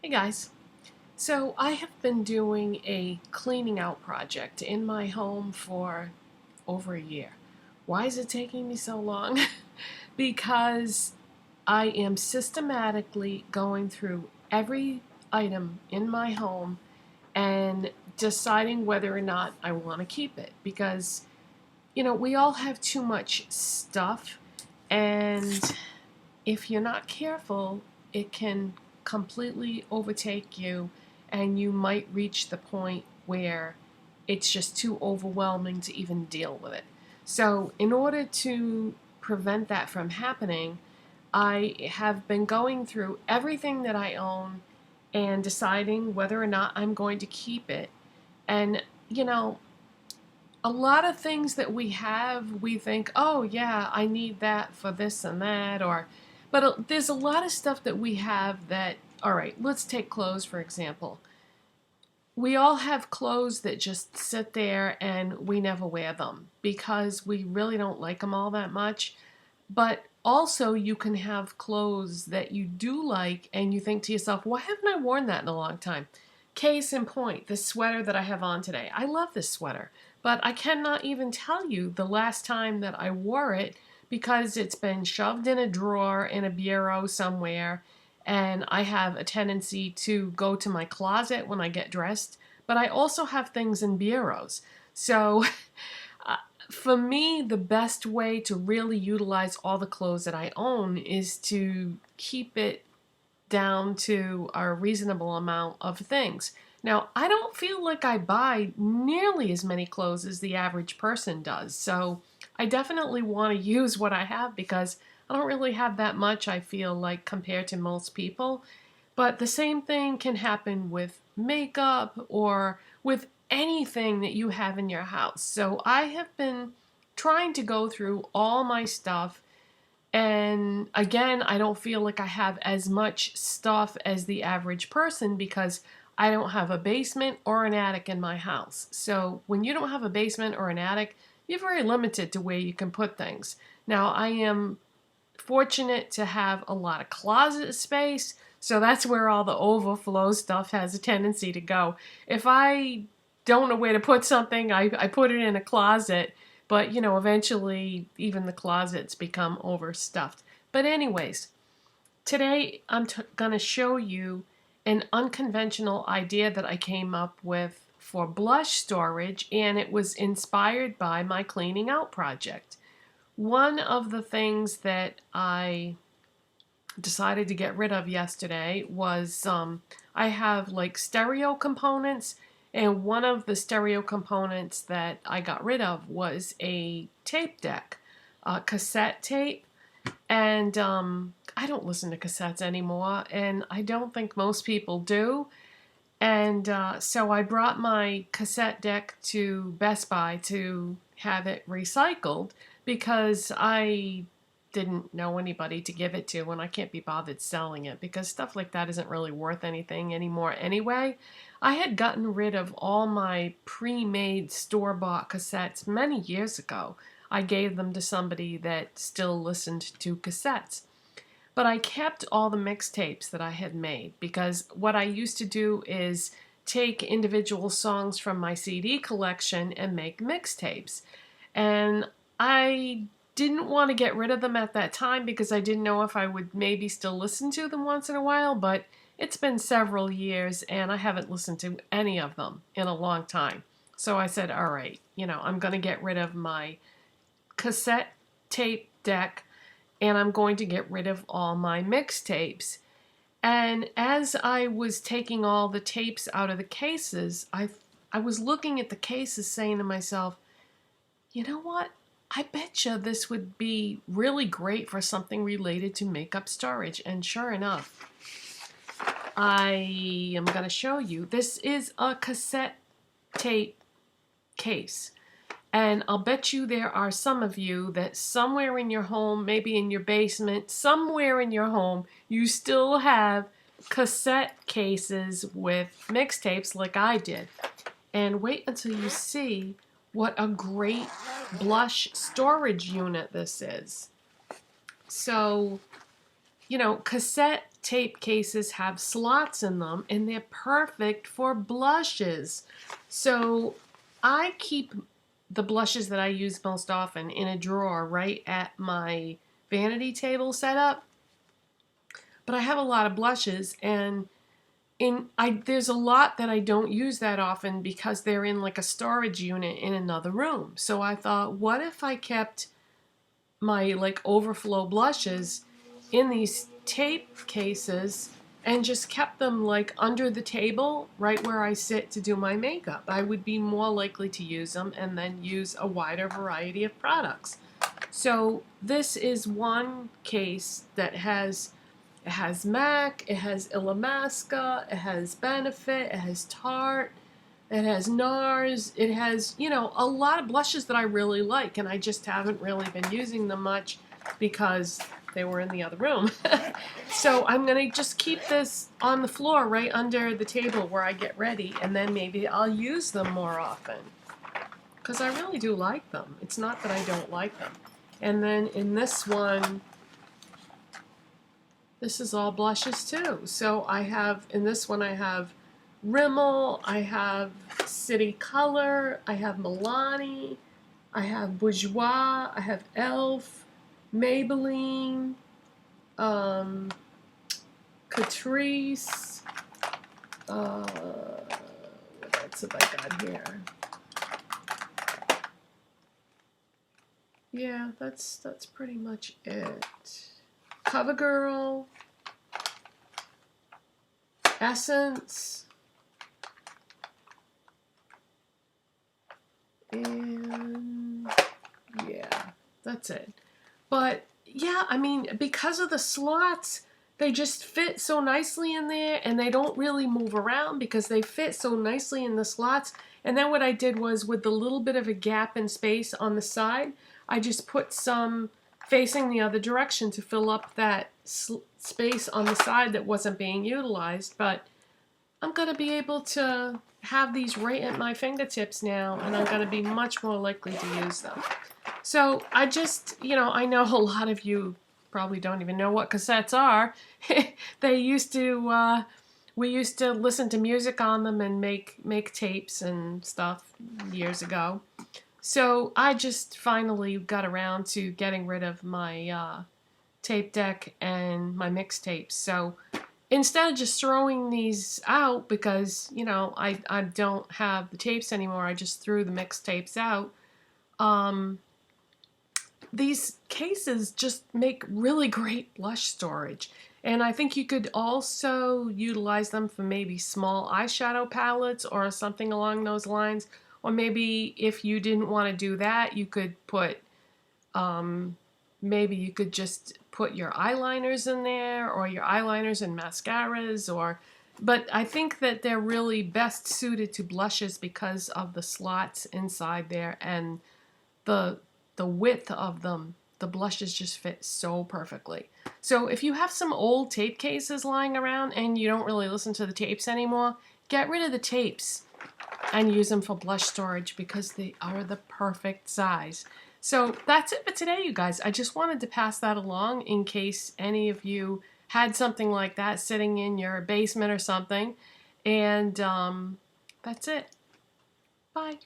Hey guys. So I have been doing a cleaning out project in my home for over a year. Why is it taking me so long? Because I am systematically going through every item in my home and deciding whether or not I want to keep it. Because, we all have too much stuff, and if you're not careful, it can completely overtake you, and you might reach the point where it's just too overwhelming to even deal with it. So, in order to prevent that from happening, I have been going through everything that I own and deciding whether or not I'm going to keep it. And, you know, a lot of things that we have, we think, oh yeah, I need that for this and that, but there's a lot of stuff that we have that, all right, let's take clothes for example. We all have clothes that just sit there and we never wear them because we really don't like them all that much. But also, you can have clothes that you do like and you think to yourself, why haven't I worn that in a long time? Case in point, this sweater that I have on today. I love this sweater, but I cannot even tell you the last time that I wore it because it's been shoved in a drawer in a bureau somewhere, and I have a tendency to go to my closet when I get dressed, but I also have things in bureaus. So for me, the best way to really utilize all the clothes that I own is to keep it down to a reasonable amount of things. Now, I don't feel like I buy nearly as many clothes as the average person does, so I definitely want to use what I have because I don't really have that much, I feel like, compared to most people. But the same thing can happen with makeup or with anything that you have in your house. So I have been trying to go through all my stuff, and again, I don't feel like I have as much stuff as the average person because I don't have a basement or an attic in my house. So when you don't have a basement or an attic, you're very limited to where you can put things. Now, I am fortunate to have a lot of closet space, so that's where all the overflow stuff has a tendency to go. If I don't know where to put something, I put it in a closet, but eventually even the closets become overstuffed. But anyways, today I'm going to show you an unconventional idea that I came up with for blush storage, and it was inspired by my cleaning out project. One of the things that I decided to get rid of yesterday was I have like stereo components, and one of the stereo components that I got rid of was a tape deck, cassette tape. And I don't listen to cassettes anymore, and I don't think most people do. And so I brought my cassette deck to Best Buy to have it recycled because I didn't know anybody to give it to, and I can't be bothered selling it because stuff like that isn't really worth anything anymore anyway. I had gotten rid of all my pre-made store-bought cassettes many years ago. I gave them to somebody that still listened to cassettes. But I kept all the mixtapes that I had made because what I used to do is take individual songs from my CD collection and make mixtapes. And I didn't want to get rid of them at that time because I didn't know if I would maybe still listen to them once in a while, but it's been several years and I haven't listened to any of them in a long time. So I said, all right, I'm going to get rid of my cassette tape deck, and I'm going to get rid of all my mixtapes. And as I was taking all the tapes out of the cases, I was looking at the cases saying to myself, you know what? I bet you this would be really great for something related to makeup storage. And sure enough, I am going to show you. This is a cassette tape case. And I'll bet you there are some of you that somewhere in your home, maybe in your basement, somewhere in your home, you still have cassette cases with mixtapes like I did. And wait until you see what a great blush storage unit this is. So, cassette tape cases have slots in them, and they're perfect for blushes. So I keep the blushes that I use most often in a drawer right at my vanity table setup. But I have a lot of blushes, and there's a lot that I don't use that often because they're in like a storage unit in another room. So I thought, what if I kept my like overflow blushes in these tape cases and just kept them like under the table right where I sit to do my makeup? I would be more likely to use them and then use a wider variety of products. So this is one case that it has MAC, it has Illamasqua, it has Benefit, it has Tarte, it has NARS, it has, you know, a lot of blushes that I really like, and I just haven't really been using them much because they were in the other room. So I'm going to just keep this on the floor right under the table where I get ready, and then maybe I'll use them more often because I really do like them. It's not that I don't like them. And then in this one, this is all blushes too. So I have, in this one I have Rimmel, I have City Color, I have Milani, I have Bourjois, I have ELF, Maybelline, Catrice, what else have I got here? Yeah, that's pretty much it. CoverGirl, Essence, and yeah, that's it. But yeah, I mean, because of the slots, they just fit so nicely in there, and they don't really move around because they fit so nicely in the slots. And then what I did was, with the little bit of a gap in space on the side, I just put some facing the other direction to fill up that space on the side that wasn't being utilized. But I'm going to be able to have these right at my fingertips now, and I'm going to be much more likely to use them. So I just, you know, I know a lot of you probably don't even know what cassettes are. They used to, we used to listen to music on them and make tapes and stuff years ago. So I just finally got around to getting rid of my tape deck and my mixtapes. So instead of just throwing these out because, you know, I don't have the tapes anymore, I just threw the mixtapes out. These cases just make really great blush storage. And I think you could also utilize them for maybe small eyeshadow palettes or something along those lines. Or maybe if you didn't want to do that, you could put, maybe you could just put your eyeliners in there, or your eyeliners and mascaras, but I think that they're really best suited to blushes because of the slots inside there and the width of them. The blushes just fit so perfectly. So if you have some old tape cases lying around and you don't really listen to the tapes anymore, get rid of the tapes and use them for blush storage because they are the perfect size. So that's it for today, you guys. I just wanted to pass that along in case any of you had something like that sitting in your basement or something. And that's it. Bye.